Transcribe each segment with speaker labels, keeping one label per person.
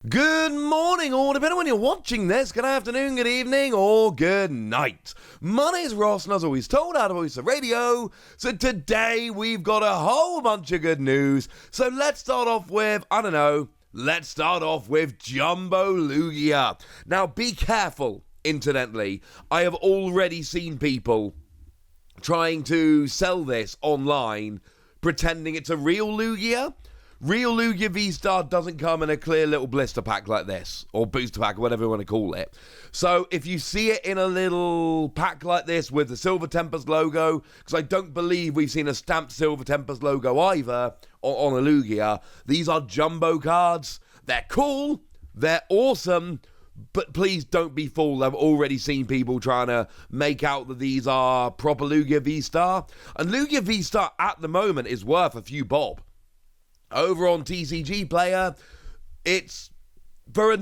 Speaker 1: Good morning, or depending on when you're watching this, good afternoon, good evening, or good night. My name's Ross, and as always told, out of Voice of Radio. So today we've got a whole bunch of good news. So let's start off with, let's start off with Jumbo Lugia. Now be careful, incidentally. I have already seen people trying to sell this online, pretending it's a real Lugia. Real Lugia VSTAR doesn't come in a clear little blister pack like this, or booster pack, or whatever you want to call it. So if you see it in a little pack like this with the Silver Tempest logo, because I don't believe we've seen a stamped Silver Tempest logo either on a Lugia, these are jumbo cards. They're cool, they're awesome, but please don't be fooled. I've already seen people trying to make out that these are proper Lugia VSTAR. And Lugia VSTAR at the moment is worth a few bob. Over on TCG Player, it's for a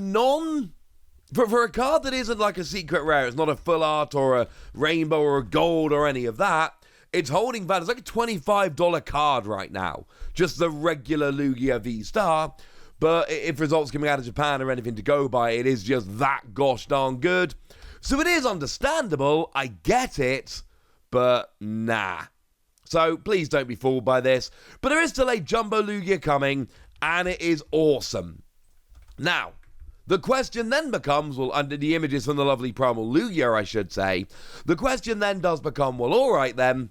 Speaker 1: card that isn't like a secret rare. It's not a full art or a rainbow or a gold or any of that. It's holding value. It's like a $25 card right now. Just the regular Lugia V-Star. But if results coming out of Japan are anything to go by, it is just that gosh darn good. So it is understandable. I get it. But nah. So please don't be fooled by this. But there is still a Jumbo Lugia coming, and it is awesome. Now, the question then becomes, well, under the images from the lovely Promo Lugia, I should say, the question then does become, well, all right then,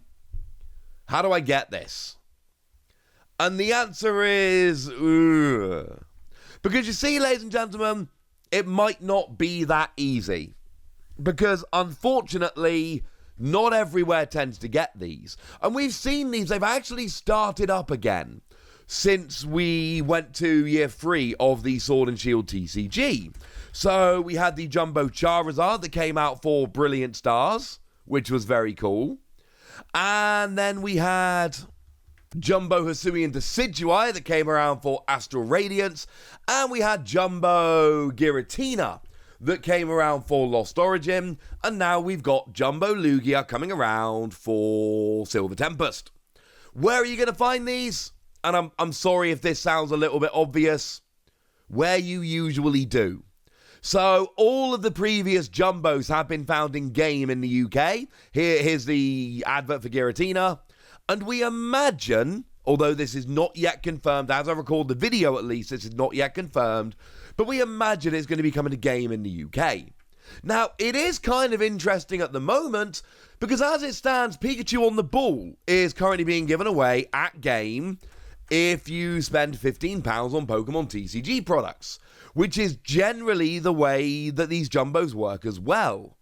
Speaker 1: how do I get this? And the answer is, because you see, ladies and gentlemen, it might not be that easy. Because unfortunately, not everywhere tends to get these. And we've seen these, they've actually started up again since we went to year 3 of the Sword and Shield TCG. So we had the Jumbo Charizard that came out for Brilliant Stars, which was very cool. And then we had Jumbo Hisuian Decidueye that came around for Astral Radiance. And we had Jumbo Giratina that came around for Lost Origin, and now we've got Jumbo Lugia coming around for Silver Tempest. Where are you going to find these? And I'm sorry if this sounds a little bit obvious. Where you usually do. So all of the previous Jumbos have been found in game in the UK. Here's the advert for Giratina. And we imagine, although this is not yet confirmed, as I record the video at least, this is not yet confirmed, but we imagine it's going to be coming to game in the UK. Now, it is kind of interesting at the moment, because as it stands, Pikachu on the Ball is currently being given away at game if you spend £15 on Pokemon TCG products, which is generally the way that these Jumbos work as well.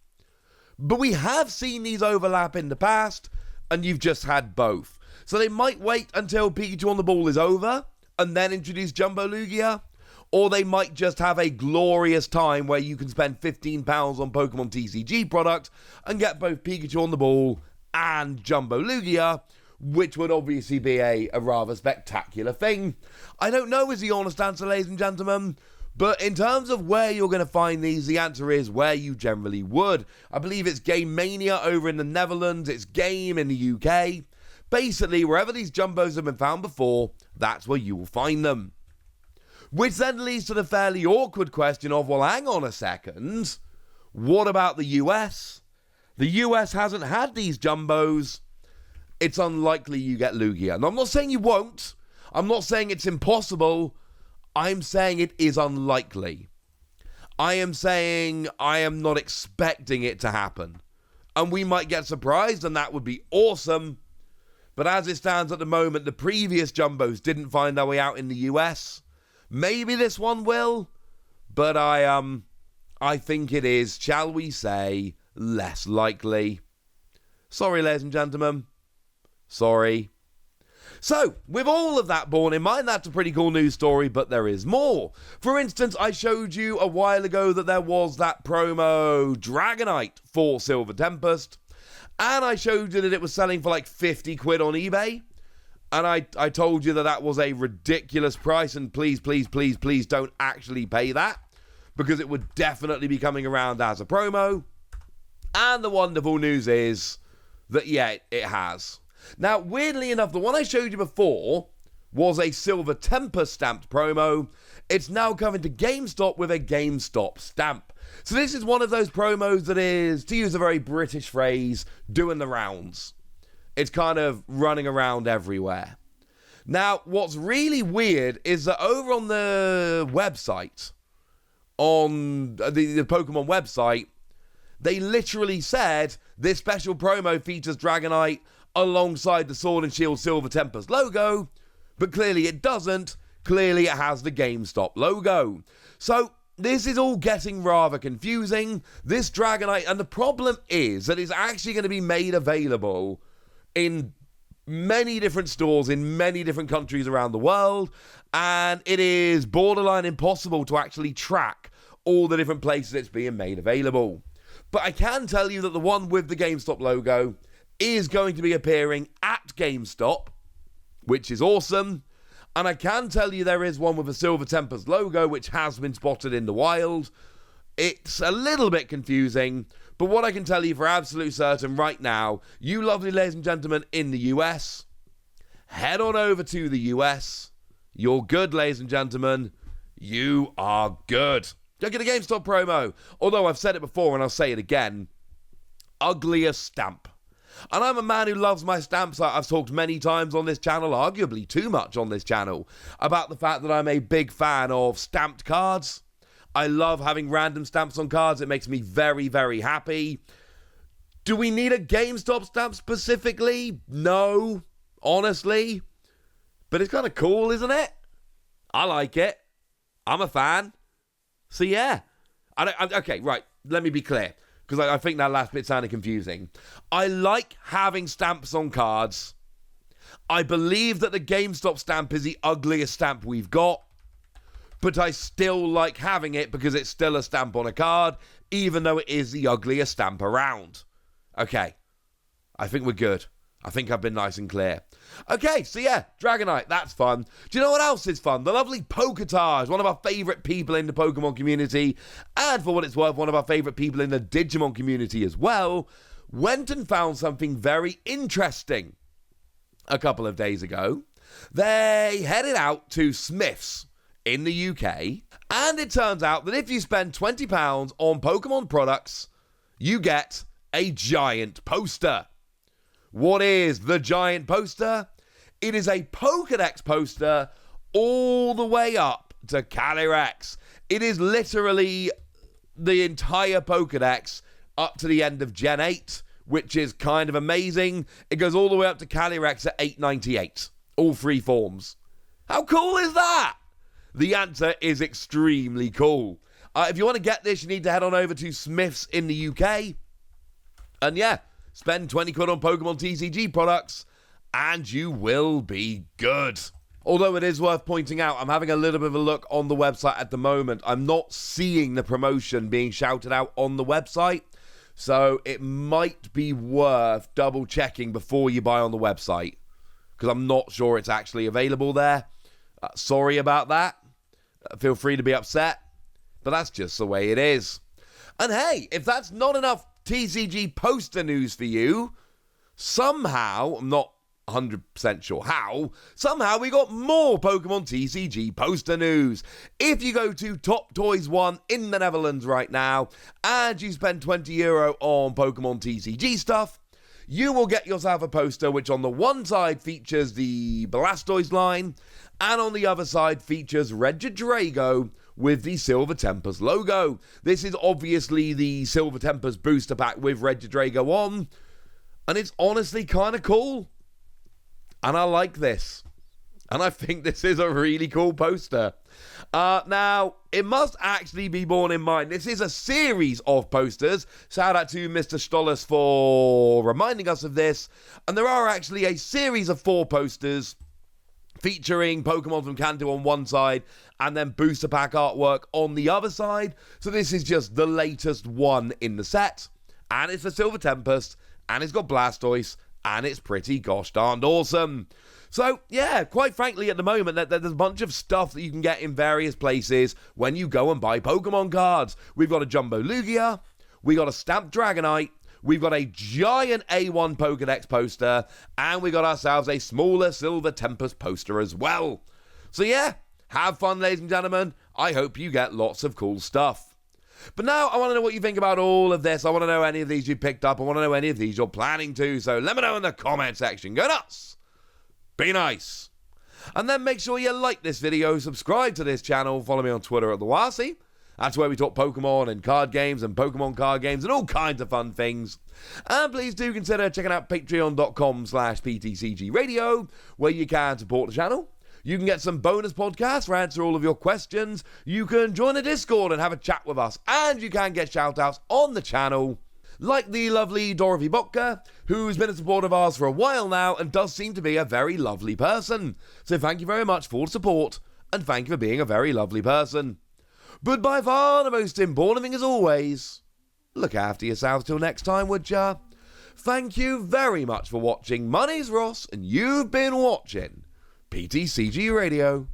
Speaker 1: But we have seen these overlap in the past, and you've just had both. So they might wait until Pikachu on the Ball is over, and then introduce Jumbo Lugia. Or they might just have a glorious time where you can spend £15 on Pokemon TCG products and get both Pikachu on the Ball and Jumbo Lugia, which would obviously be a rather spectacular thing. I don't know is the honest answer, ladies and gentlemen, but in terms of where you're going to find these, the answer is where you generally would. I believe it's Game Mania over in the Netherlands, it's Game in the UK. Basically, wherever these Jumbos have been found before, that's where you will find them. Which then leads to the fairly awkward question of, well, hang on a second, what about the US? The US hasn't had these Jumbos. It's unlikely you get Lugia. And I'm not saying you won't. I'm not saying it's impossible. I'm saying it is unlikely. I am saying I am not expecting it to happen. And we might get surprised, and that would be awesome. But as it stands at the moment, the previous Jumbos didn't find their way out in the US. Maybe this one will, but I think it is, shall we say, less likely. Sorry, ladies and gentlemen. Sorry. So, with all of that borne in mind, that's a pretty cool news story, but there is more. For instance, I showed you a while ago that there was that promo Dragonite for Silver Tempest, and I showed you that it was selling for like 50 quid on eBay. And I told you that that was a ridiculous price, and please, please, please, please don't actually pay that, because it would definitely be coming around as a promo. And the wonderful news is that, yeah, it has. Now, weirdly enough, the one I showed you before was a Silver Tempest stamped promo. It's now coming to GameStop with a GameStop stamp. So this is one of those promos that is, to use a very British phrase, doing the rounds. It's kind of running around everywhere. Now, what's really weird is that over on the website, on the Pokemon website, they literally said this special promo features Dragonite alongside the Sword and Shield Silver Tempest logo, but clearly it doesn't. Clearly it has the GameStop logo. So this is all getting rather confusing. This Dragonite, and the problem is that it's actually going to be made available in many different stores in many different countries around the world, and it is borderline impossible to actually track all the different places it's being made available. But I can tell you that the one with the GameStop logo is going to be appearing at GameStop, which is awesome. And I can tell you there is one with a Silver Tempest logo, which has been spotted in the wild. It's a little bit confusing, but what I can tell you for absolute certain right now, you lovely ladies and gentlemen in the US, head on over to the US. You're good, ladies and gentlemen. You are good. Look at the GameStop promo. Although I've said it before and I'll say it again, ugliest stamp. And I'm a man who loves my stamps. I've talked many times on this channel, arguably too much on this channel, about the fact that I'm a big fan of stamped cards. I love having random stamps on cards. It makes me very, very happy. Do we need a GameStop stamp specifically? No, honestly. But it's kind of cool, isn't it? I like it. I'm a fan. So yeah. Okay, right. Let me be clear, because I think that last bit sounded confusing. I like having stamps on cards. I believe that the GameStop stamp is the ugliest stamp we've got, but I still like having it because it's still a stamp on a card, even though it is the ugliest stamp around. Okay, I think we're good. I think I've been nice and clear. Okay, so yeah, Dragonite, that's fun. Do you know what else is fun? The lovely Poketage, one of our favourite people in the Pokemon community, and for what it's worth, one of our favourite people in the Digimon community as well, went and found something very interesting a couple of days ago. They headed out to Smith's in the UK, and it turns out that if you spend £20 on Pokemon products, you get a giant poster. What is the giant poster? It is a Pokédex poster all the way up to Calyrex. It is literally the entire Pokédex up to the end of Gen 8, which is kind of amazing. It goes all the way up to Calyrex at 898. All three forms. How cool is that? The answer is extremely cool. If you want to get this, you need to head on over to Smith's in the UK. And yeah, spend 20 quid on Pokemon TCG products, and you will be good. Although it is worth pointing out, I'm having a little bit of a look on the website at the moment. I'm not seeing the promotion being shouted out on the website, so it might be worth double checking before you buy on the website, because I'm not sure it's actually available there. Sorry about that. Feel free to be upset, but that's just the way it is. And hey, if that's not enough TCG poster news for you, somehow, I'm not 100% sure how, somehow we got more Pokemon TCG poster news. If you go to Top Toys 1 in the Netherlands right now, and you spend €20 on Pokemon TCG stuff, you will get yourself a poster which on the one side features the Blastoise line, and on the other side features Regidrago with the Silver Tempest logo. This is obviously the Silver Tempest booster pack with Regidrago on, and it's honestly kind of cool. And I like this. And I think this is a really cool poster. Now, it must actually be borne in mind, this is a series of posters. Shout out to Mr. Stollis for reminding us of this. And there are actually a series of 4 posters featuring Pokemon from Kanto on one side and then booster pack artwork on the other side. So this is just the latest one in the set. And it's for Silver Tempest, and it's got Blastoise, and it's pretty gosh darned awesome. So, yeah, quite frankly, at the moment, there's a bunch of stuff that you can get in various places when you go and buy Pokemon cards. We've got a Jumbo Lugia, we got a Stamped Dragonite, we've got a giant A1 Pokédex poster, and we got ourselves a smaller Silver Tempest poster as well. So yeah, have fun, ladies and gentlemen. I hope you get lots of cool stuff. But now I want to know what you think about all of this. I want to know any of these you picked up. I want to know any of these you're planning to. So let me know in the comment section. Go nuts. Be nice. And then make sure you like this video, subscribe to this channel, follow me on Twitter at the Wasi. That's where we talk Pokemon and card games and Pokemon card games and all kinds of fun things. And please do consider checking out patreon.com/PTCG Radio, where you can support the channel. You can get some bonus podcasts for answer all of your questions. You can join a Discord and have a chat with us. And you can get shout-outs on the channel, like the lovely Dorothy Botka, who's been a supporter of ours for a while now and does seem to be a very lovely person. So thank you very much for the support, and thank you for being a very lovely person. But by far the most important thing as always, look after yourselves till next time, would ya? Thank you very much for watching. My name's Ross, and you've been watching PTCG Radio.